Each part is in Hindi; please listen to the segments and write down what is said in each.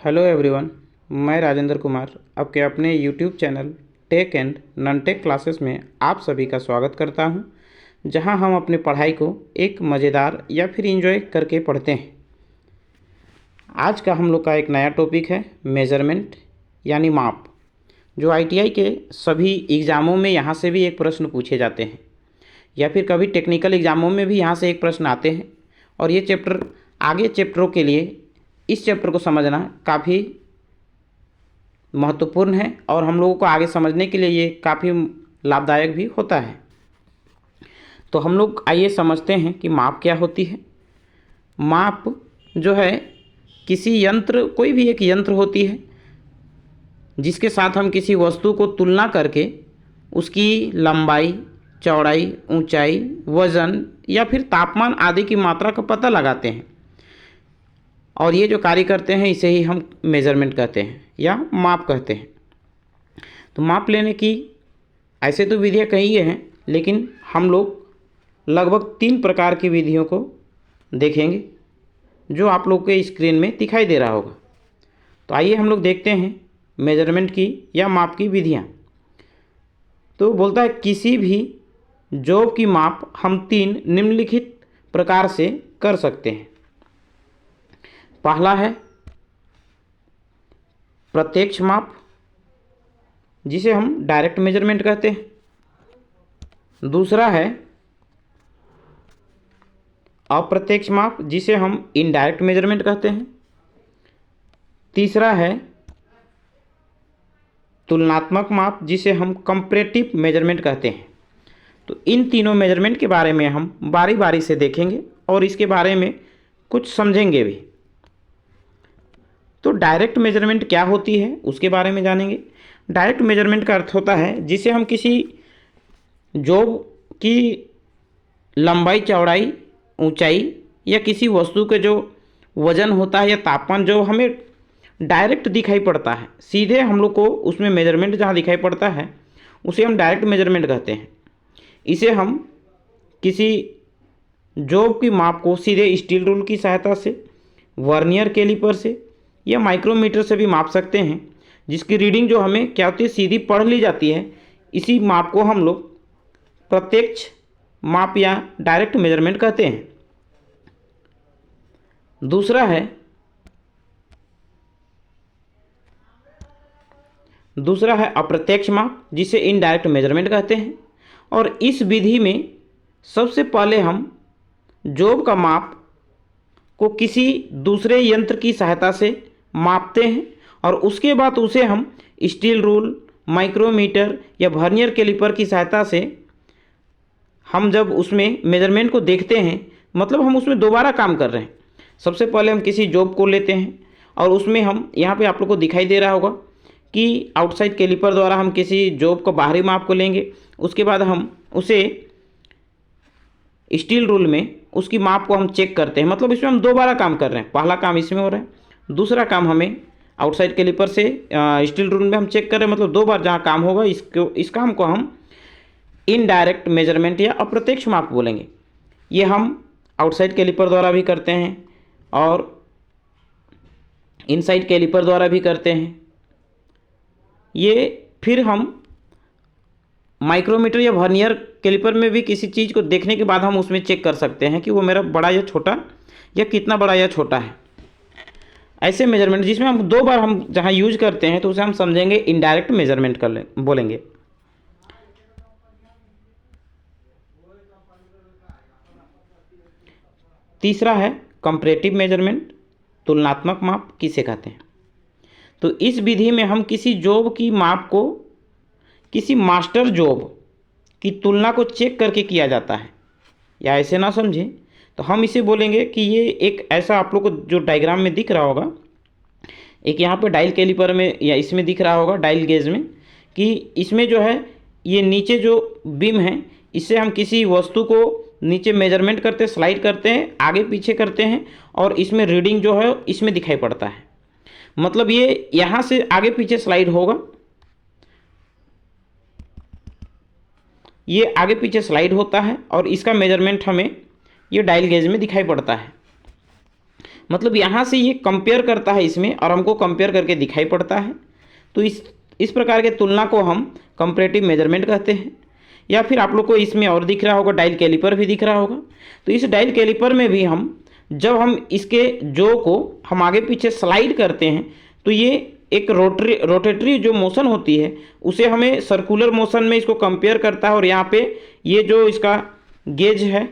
हेलो एवरीवन, मैं राजेंद्र कुमार आपके अपने YouTube channel tech and non tech classes में आप सभी का स्वागत करता हूं, जहां हम अपनी पढ़ाई को एक मज़ेदार या फिर एंजॉय करके पढ़ते हैं। आज का हम लोग का एक नया टॉपिक है मेज़रमेंट यानी माप, जो आईटीआई के सभी एग्ज़ामों में यहाँ से भी एक प्रश्न पूछे जाते हैं या फिर कभी टेक्निकल एग्ज़ामों में भी यहाँ से एक प्रश्न आते हैं। और ये चैप्टर आगे चैप्टरों के लिए इस चैप्टर को समझना काफ़ी महत्वपूर्ण है और हम लोगों को आगे समझने के लिए ये काफ़ी लाभदायक भी होता है। तो हम लोग आइए समझते हैं कि माप क्या होती है। माप जो है किसी यंत्र, कोई भी एक यंत्र होती है जिसके साथ हम किसी वस्तु को तुलना करके उसकी लंबाई, चौड़ाई, ऊंचाई, वज़न या फिर तापमान आदि की मात्रा का पता लगाते हैं। और ये जो कार्य करते हैं इसे ही हम मेज़रमेंट कहते हैं या माप कहते हैं। तो माप लेने की ऐसे तो विधियाँ कई हैं, लेकिन हम लोग लगभग 3 प्रकार की विधियों को देखेंगे जो आप लोग के स्क्रीन में दिखाई दे रहा होगा। तो आइए हम लोग देखते हैं मेज़रमेंट की या माप की विधियाँ। तो बोलता है किसी भी जॉब की माप हम 3 निम्नलिखित प्रकार से कर सकते हैं। पहला है प्रत्यक्ष माप, जिसे हम डायरेक्ट मेजरमेंट कहते हैं। दूसरा है अप्रत्यक्ष माप, जिसे हम इनडायरेक्ट मेजरमेंट कहते हैं। तीसरा है तुलनात्मक माप, जिसे हम कंपैरेटिव मेजरमेंट कहते हैं। तो इन तीनों मेजरमेंट के बारे में हम बारी बारी से देखेंगे और इसके बारे में कुछ समझेंगे भी। तो डायरेक्ट मेजरमेंट क्या होती है उसके बारे में जानेंगे। डायरेक्ट मेजरमेंट का अर्थ होता है जिसे हम किसी जॉब की लंबाई, चौड़ाई, ऊंचाई या किसी वस्तु के जो वज़न होता है या तापमान जो हमें डायरेक्ट दिखाई पड़ता है, सीधे हम लोग को उसमें मेजरमेंट जहाँ दिखाई पड़ता है उसे हम डायरेक्ट मेजरमेंट कहते हैं। इसे हम किसी जॉब की माप को सीधे स्टील रूल की सहायता से, वर्नियर कैलिपर से या माइक्रोमीटर से भी माप सकते हैं, जिसकी रीडिंग जो हमें क्या होती है सीधी पढ़ ली जाती है। इसी माप को हम लोग प्रत्यक्ष माप या डायरेक्ट मेजरमेंट कहते हैं। दूसरा है अप्रत्यक्ष माप, जिसे इनडायरेक्ट मेजरमेंट कहते हैं। और इस विधि में सबसे पहले हम जॉब का माप को किसी दूसरे यंत्र की सहायता से मापते हैं और उसके बाद उसे हम स्टील रूल, माइक्रोमीटर या वर्नियर कैलिपर की सहायता से हम जब उसमें मेजरमेंट को देखते हैं, मतलब हम उसमें दोबारा काम कर रहे हैं। सबसे पहले हम किसी जॉब को लेते हैं और उसमें हम यहाँ पे आप लोग को दिखाई दे रहा होगा कि आउटसाइड कैलिपर द्वारा हम किसी जॉब को बाहरी माप को लेंगे। उसके बाद हम उसे स्टील रूल में उसकी माप को हम चेक करते हैं, मतलब इसमें हम दोबारा काम कर रहे हैं। पहला काम इसमें हो रहा है, दूसरा काम हमें आउटसाइड कैलिपर से स्टील रूल में हम चेक कर रहे हैं, मतलब 2 बार जहाँ काम होगा इस काम को हम इनडायरेक्ट मेजरमेंट या अप्रत्यक्ष माप बोलेंगे। ये हम आउटसाइड कैलिपर द्वारा भी करते हैं और इनसाइड कैलिपर द्वारा भी करते हैं। ये फिर हम माइक्रोमीटर या वर्नियर कैलिपर में भी किसी चीज़ को देखने के बाद हम उसमें चेक कर सकते हैं कि वो मेरा बड़ा या छोटा या कितना बड़ा या छोटा है। ऐसे मेजरमेंट जिसमें हम 2 बार हम जहाँ यूज करते हैं तो उसे हम समझेंगे इनडायरेक्ट मेजरमेंट बोलेंगे। तीसरा है कंपैरेटिव मेजरमेंट, तुलनात्मक माप किसे कहते हैं। तो इस विधि में हम किसी जॉब की माप को किसी मास्टर जॉब की तुलना को चेक करके किया जाता है। या ऐसे ना समझें तो हम इसे बोलेंगे कि ये एक ऐसा, आप लोग को जो डायग्राम में दिख रहा होगा, एक यहाँ पे डायल कैलिपर में या इसमें दिख रहा होगा डायल गेज में, कि इसमें जो है ये नीचे जो बीम है इससे हम किसी वस्तु को नीचे मेजरमेंट करते, स्लाइड करते हैं, आगे पीछे करते हैं और इसमें रीडिंग जो है इसमें दिखाई पड़ता है। मतलब ये यहाँ से आगे पीछे स्लाइड होगा, ये आगे पीछे स्लाइड होता है और इसका मेजरमेंट हमें ये डायल गेज में दिखाई पड़ता है। मतलब यहाँ से ये कंपेयर करता है इसमें और हमको कंपेयर करके दिखाई पड़ता है। तो इस प्रकार के तुलना को हम कंपैरेटिव मेजरमेंट कहते हैं। या फिर आप लोग को इसमें और दिख रहा होगा, डायल कैलिपर भी दिख रहा होगा। तो इस डायल कैलिपर में भी जब हम इसके जो को हम आगे पीछे स्लाइड करते हैं तो ये एक रोटेटरी जो मोशन होती है उसे हमें सर्कुलर मोशन में इसको कंपेयर करता है। और यहाँ पे ये जो इसका गेज है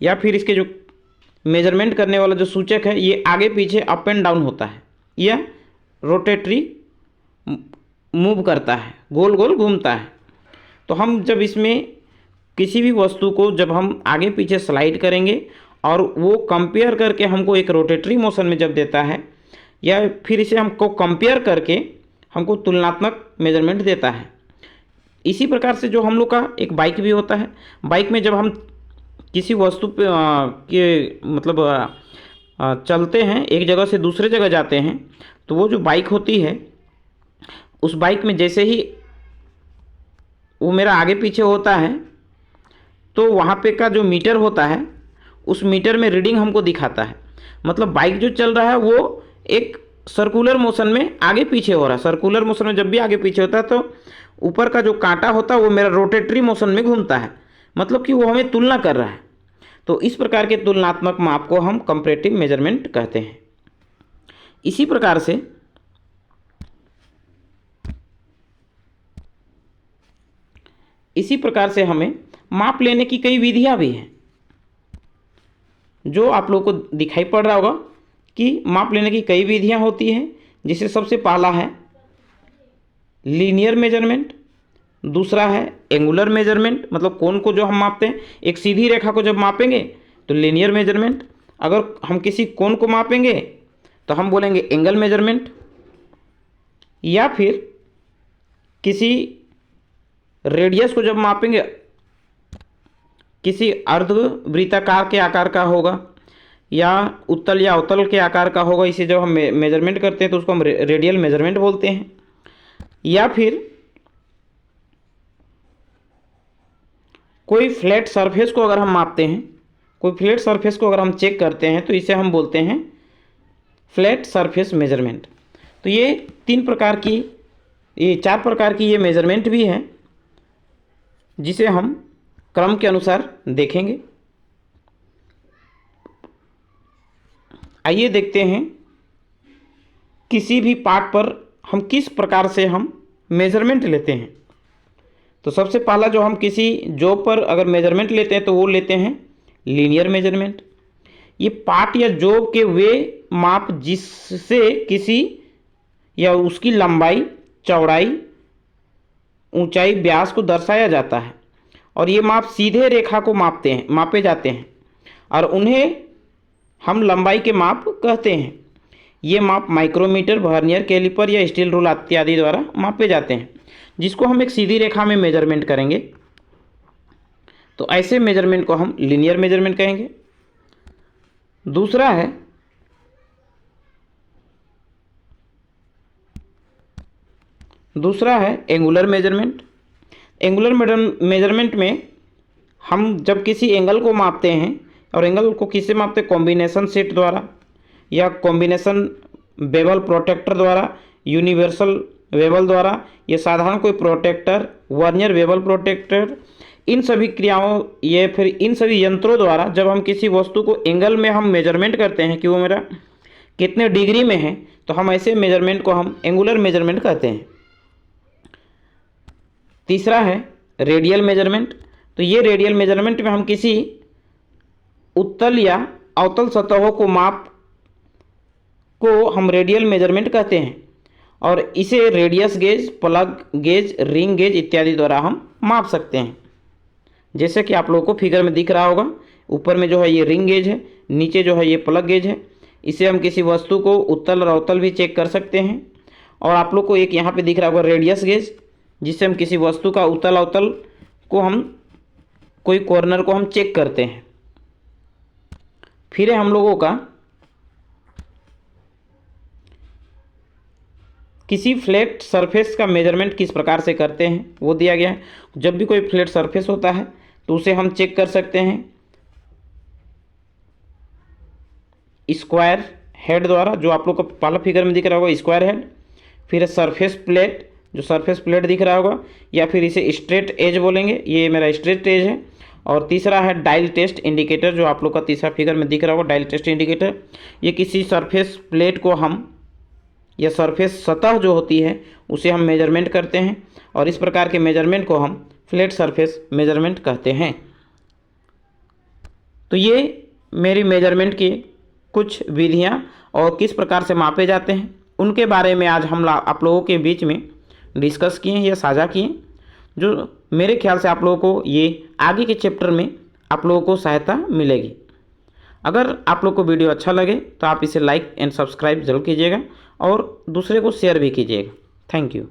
या फिर इसके जो मेजरमेंट करने वाला जो सूचक है ये आगे पीछे अप एंड डाउन होता है, यह रोटेटरी मूव करता है, गोल गोल घूमता है। तो हम जब इसमें किसी भी वस्तु को जब हम आगे पीछे स्लाइड करेंगे और वो कंपेयर करके हमको एक रोटेटरी मोशन में जब देता है या फिर इसे हमको कंपेयर करके हमको तुलनात्मक मेजरमेंट देता है। इसी प्रकार से जो हम लोग का एक बाइक भी होता है। बाइक में जब हम किसी वस्तु पे के मतलब चलते हैं, एक जगह से दूसरे जगह जाते हैं, तो वो जो बाइक होती है उस बाइक में जैसे ही वो मेरा आगे पीछे होता है तो वहाँ पे का जो मीटर होता है उस मीटर में रीडिंग हमको दिखाता है। मतलब बाइक जो चल रहा है वो एक सर्कुलर मोशन में आगे पीछे हो रहा है। सर्कुलर मोशन में जब भी आगे पीछे होता है तो ऊपर का जो कांटा होता है वो मेरा रोटेटरी मोशन में घूमता है, मतलब कि वो हमें तुलना कर रहा है। तो इस प्रकार के तुलनात्मक माप को हम कंपैरेटिव मेजरमेंट कहते हैं। इसी प्रकार से हमें माप लेने की कई विधियां भी हैं, जो आप लोगों को दिखाई पड़ रहा होगा कि माप लेने की कई विधियां होती हैं। जिससे सबसे पहला है लीनियर मेजरमेंट, दूसरा है एंगुलर मेजरमेंट, मतलब कोण को जो हम मापते हैं, एक सीधी रेखा को जब मापेंगे तो लीनियर मेजरमेंट, अगर हम किसी कोण को मापेंगे तो हम बोलेंगे एंगल मेजरमेंट, या फिर किसी रेडियस को जब मापेंगे, किसी अर्धवृत्ताकार के आकार का होगा या उत्तल या अवतल के आकार का होगा, इसे जब हम मेजरमेंट करते हैं तो उसको हम रेडियल मेजरमेंट बोलते हैं। या फिर कोई फ्लैट सरफेस को अगर हम मापते हैं, कोई फ्लैट सरफेस को अगर हम चेक करते हैं तो इसे हम बोलते हैं फ्लैट सरफेस मेजरमेंट। तो ये चार प्रकार की ये मेजरमेंट भी हैं जिसे हम क्रम के अनुसार देखेंगे। आइए देखते हैं किसी भी पार्ट पर हम किस प्रकार से हम मेजरमेंट लेते हैं। तो सबसे पहला जो हम किसी जॉब पर अगर मेजरमेंट लेते हैं तो वो लेते हैं लीनियर मेजरमेंट। ये पार्ट या जॉब के वे माप जिससे किसी या उसकी लंबाई, चौड़ाई, ऊंचाई, व्यास को दर्शाया जाता है और ये माप सीधे रेखा को मापे जाते हैं और उन्हें हम लंबाई के माप कहते हैं। ये माप माइक्रोमीटर, वर्नियर कैलिपर या स्टील रूल इत्यादि द्वारा मापे जाते हैं, जिसको हम एक सीधी रेखा में मेजरमेंट करेंगे तो ऐसे मेजरमेंट को हम लीनियर मेजरमेंट कहेंगे। दूसरा है एंगुलर मेजरमेंट। एंगुलर मेजरमेंट में हम जब किसी एंगल को मापते हैं, और एंगल को किससे मापते हैं, कॉम्बिनेशन सेट द्वारा या कॉम्बिनेशन बेवल प्रोटेक्टर द्वारा, यूनिवर्सल वेबल द्वारा, ये साधारण कोई प्रोटेक्टर, वर्नियर वेबल प्रोटेक्टर, इन सभी क्रियाओं या फिर इन सभी यंत्रों द्वारा जब हम किसी वस्तु को एंगल में हम मेजरमेंट करते हैं कि वो मेरा कितने डिग्री में है, तो हम ऐसे मेजरमेंट को हम एंगुलर मेजरमेंट कहते हैं। तीसरा है रेडियल मेजरमेंट। तो ये रेडियल मेजरमेंट में हम किसी उत्तल या अवतल सतहों को हम रेडियल मेजरमेंट कहते हैं और इसे radius gauge, plug gauge, ring gauge इत्यादि द्वारा हम माप सकते हैं। जैसे कि आप लोगों को फिगर में दिख रहा होगा, ऊपर में जो है ये रिंग गेज है, नीचे जो है ये प्लग गेज है। इसे हम किसी वस्तु को उत्तल और अवतल भी चेक कर सकते हैं। और आप लोग को एक यहाँ पे दिख रहा होगा रेडियस गेज, जिससे हम किसी वस्तु का उत्तल अवतल को हम कोई कॉर्नर को हम चेक करते हैं। फिर है हम लोगों का किसी फ्लैट सरफेस का मेजरमेंट किस प्रकार से करते हैं वो दिया गया है। जब भी कोई फ्लैट सरफेस होता है तो उसे हम चेक कर सकते हैं स्क्वायर, हेड द्वारा, जो आप लोग को पहला फिगर में दिख रहा होगा स्क्वायर हेड, फिर है सरफेस प्लेट, जो सरफेस प्लेट दिख रहा होगा, या फिर इसे स्ट्रेट एज बोलेंगे, ये मेरा स्ट्रेट एज है। और तीसरा है डायल टेस्ट इंडिकेटर, जो आप लोग का तीसरा फिगर में दिख रहा होगा डायल टेस्ट इंडिकेटर। ये किसी सरफेस प्लेट को हम, या सरफेस सतह जो होती है उसे हम मेजरमेंट करते हैं, और इस प्रकार के मेजरमेंट को हम फ्लैट सरफेस मेजरमेंट कहते हैं। तो ये मेरी मेजरमेंट की कुछ विधियाँ और किस प्रकार से मापे जाते हैं उनके बारे में आज हम आप लोगों के बीच में डिस्कस किए या साझा किए, जो मेरे ख्याल से आप लोगों को ये आगे के चैप्टर में आप लोगों को सहायता मिलेगी। अगर आप लोग को वीडियो अच्छा लगे तो आप इसे लाइक एंड सब्सक्राइब जरूर कीजिएगा और दूसरे को शेयर भी कीजिएगा। Thank you.